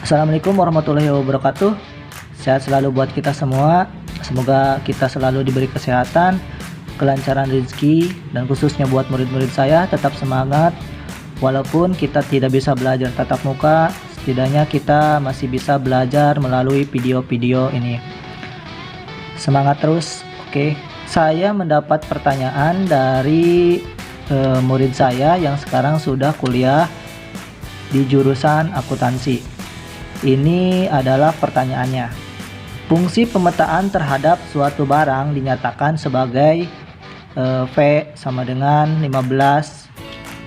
Assalamualaikum warahmatullahi wabarakatuh. Sehat selalu buat kita semua. Semoga kita selalu diberi kesehatan, kelancaran rezeki, dan khususnya buat murid-murid saya tetap semangat. Walaupun kita tidak bisa belajar tatap muka, setidaknya kita masih bisa belajar melalui video-video ini. Semangat terus. Oke, saya mendapat pertanyaan dari murid saya yang sekarang sudah kuliah di jurusan akuntansi. Ini adalah pertanyaannya. Fungsi pemetaan terhadap suatu barang dinyatakan sebagai V sama dengan 15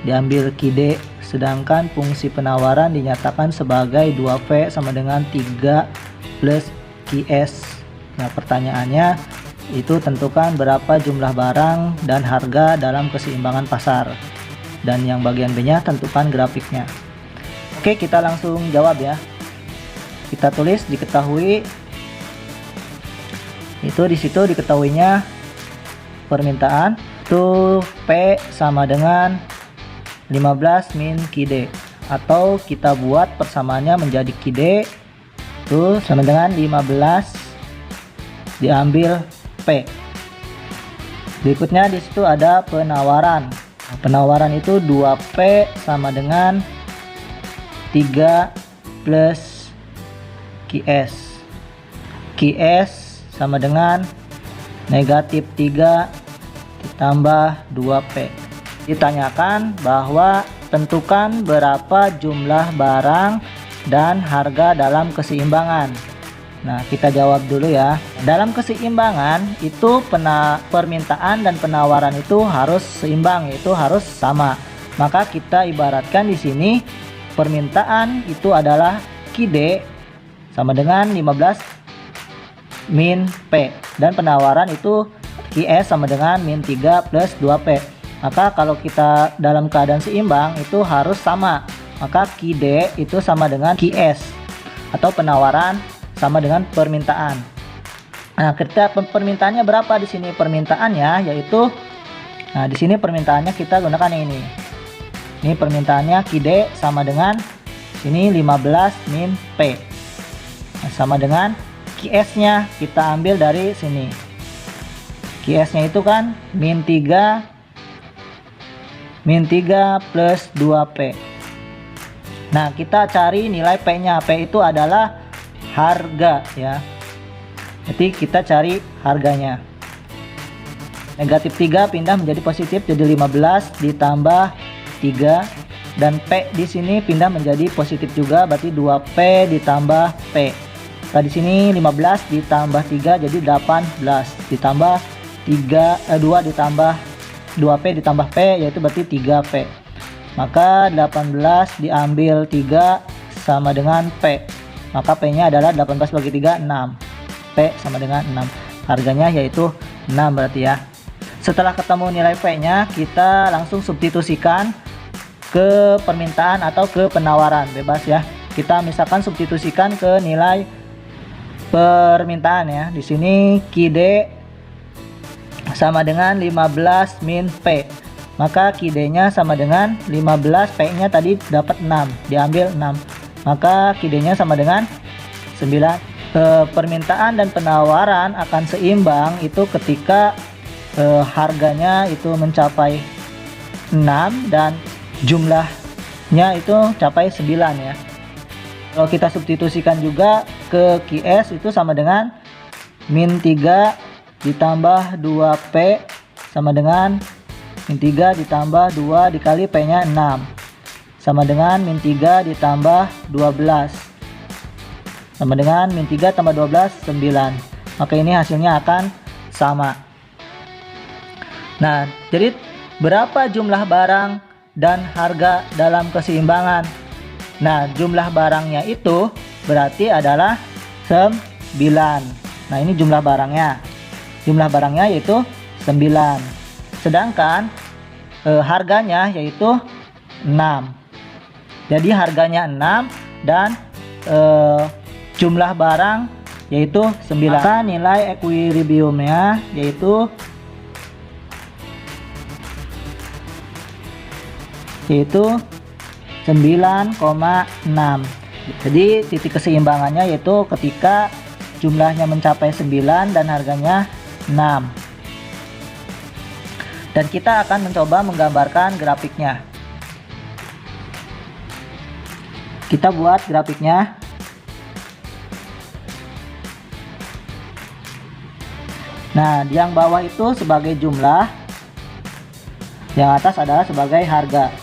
diambil QD, sedangkan fungsi penawaran dinyatakan sebagai 2V sama dengan 3 plus QS. Nah, pertanyaannya itu tentukan berapa jumlah barang dan harga dalam keseimbangan pasar. Dan yang bagian B-nya tentukan grafiknya. Oke, kita langsung jawab ya. Kita tulis diketahui, itu di situ diketahuinya permintaan itu P sama dengan 15 min QD, atau kita buat persamaannya menjadi QD itu sama dengan 15 diambil P. Berikutnya di situ ada penawaran. Penawaran itu 2P sama dengan 3 plus QS. QS sama dengan negatif 3 ditambah 2P. Ditanyakan bahwa tentukan berapa jumlah barang dan harga dalam keseimbangan. Nah, kita jawab dulu ya. Dalam keseimbangan itu permintaan dan penawaran itu harus seimbang, yaitu harus sama. Maka kita ibaratkan di sini permintaan itu adalah QD sama dengan 15 min P, dan penawaran itu QS sama dengan min 3 plus 2P. Maka kalau kita dalam keadaan seimbang itu harus sama. Maka QD itu sama dengan QS, atau penawaran sama dengan permintaan. Nah, kita permintaannya berapa di sini? Permintaannya yaitu, nah di sini permintaannya kita gunakan ini. Ini permintaannya QD sama dengan sini 15 min P. Nah, sama dengan QS-nya kita ambil dari sini. QS-nya itu kan min 3 plus 2P. Nah, kita cari nilai P-nya. P itu adalah harga ya. Jadi kita cari harganya. Negatif 3 pindah menjadi positif, jadi 15 ditambah 3, dan P di sini pindah menjadi positif juga, berarti 2P ditambah P. Nah, di sini 15 ditambah 3 jadi 18, ditambah 2 ditambah 2P ditambah P, yaitu berarti 3P. Maka 18 diambil 3 sama dengan P. Maka P-nya adalah 18 bagi 3, 6. P sama dengan 6. Harganya yaitu 6 berarti ya. Setelah ketemu nilai P-nya, kita langsung substitusikan ke permintaan atau ke penawaran, bebas ya. Kita misalkan substitusikan ke nilai permintaan ya. Di sini QD sama dengan 15 min P. Maka QD-nya sama dengan 15, P-nya tadi dapat 6, diambil 6. Maka QD-nya sama dengan 9. Permintaan dan penawaran akan seimbang itu ketika harganya itu mencapai 6 dan jumlahnya itu capai 9 ya. Kalau kita substitusikan juga ke QS itu sama dengan min 3 ditambah 2P sama dengan min 3 ditambah 2 dikali P-nya 6 sama dengan min 3 ditambah 12 sama dengan min 3 tambah 12 9. Maka ini hasilnya akan sama. Nah, jadi berapa jumlah barang dan harga dalam keseimbangan? Nah, jumlah barangnya itu berarti adalah 9. Nah, ini jumlah barangnya. Jumlah barangnya yaitu 9. Sedangkan harganya yaitu 6. Jadi harganya 6 dan jumlah barang yaitu 9. Maka nilai equilibriumnya yaitu 9,6. Jadi titik keseimbangannya yaitu ketika jumlahnya mencapai 9 dan harganya 6. Dan kita akan mencoba menggambarkan grafiknya. Kita buat grafiknya. Nah, yang bawah itu sebagai jumlah, yang atas adalah sebagai harga.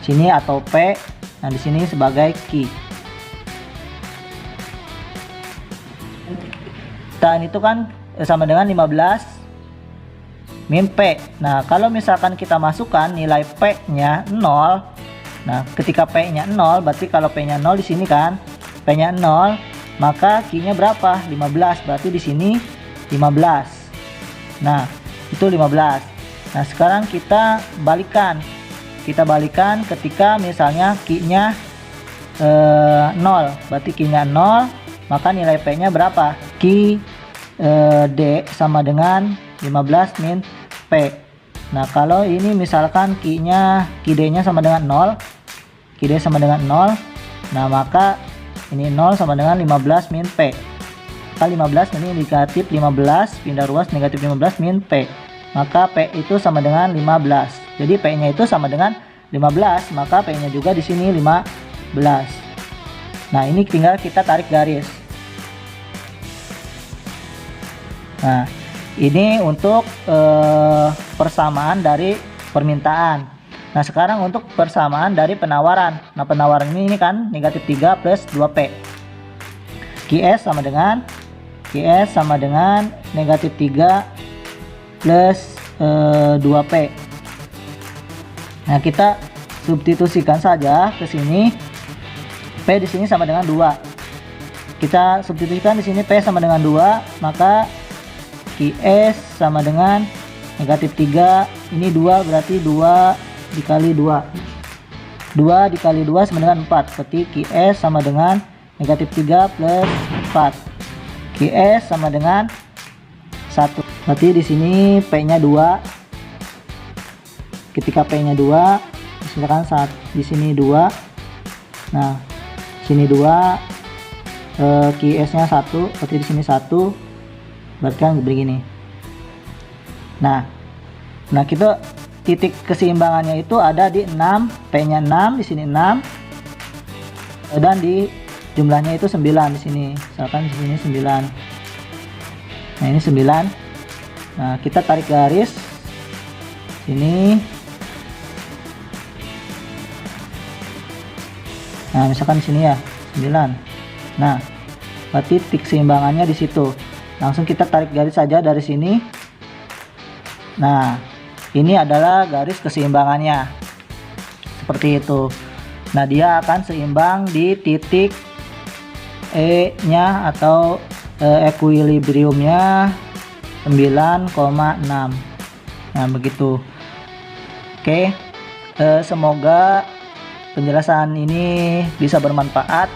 Sini atau P, nah di sini sebagai Q. Dan itu kan sama dengan 15 min P. Nah, kalau misalkan kita masukkan nilai P-nya 0. Nah, ketika P-nya 0, berarti kalau P-nya 0 di sini kan, P-nya 0, maka Q-nya berapa? 15. Berarti di sini 15. Nah, itu 15. Nah, sekarang kita balikan. Kita balikan ketika misalnya Q-nya 0. Berarti Q-nya 0, maka nilai P-nya berapa? Q D sama dengan 15 min P. Nah, kalau ini misalkan QD-nya sama dengan 0, QD sama dengan 0, nah maka ini 0 sama dengan 15 min P. Kali 15 ini negatif 15, pindah ruas negatif 15 min P. Maka P itu sama dengan 15. Jadi P-nya itu sama dengan 15, maka P-nya juga di sini 15. Nah, ini tinggal kita tarik garis. Nah, ini untuk persamaan dari permintaan. Nah, sekarang untuk persamaan dari penawaran. Nah, penawaran ini kan negatif 3 plus 2P. QS sama dengan negatif 3 plus 2P. Nah, kita substitusikan saja ke sini. P di sini sama dengan 2. Kita substitusikan di sini P sama dengan 2, maka QS sama dengan negatif 3, ini 2 berarti 2 dikali 2 dikali 2 sama dengan 4, berarti QS sama dengan negatif 3 plus 4. QS sama dengan 1, berarti di sini P nya 2. Ketika P nya 2, misalkan di sini 2, nah sini 2, QS nya 1, berarti di sini 1, berarti kan begini. Nah kita titik keseimbangannya itu ada di 6, P-nya 6, di sini 6, dan di jumlahnya itu 9 di sini. Misalkan di sini 9. Nah, ini 9. Nah, kita tarik garis sini. Nah, misalkan di sini ya 9. Nah, berarti titik keseimbangannya di situ. Langsung kita tarik garis saja dari sini. Nah, ini adalah garis keseimbangannya. Seperti itu. Nah, dia akan seimbang di titik E-nya atau equilibriumnya 9,6. Nah, begitu. Oke. Semoga penjelasan ini bisa bermanfaat,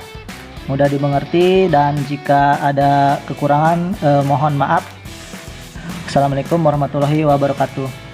mudah dimengerti, dan jika ada kekurangan mohon maaf. Assalamualaikum warahmatullahi wabarakatuh.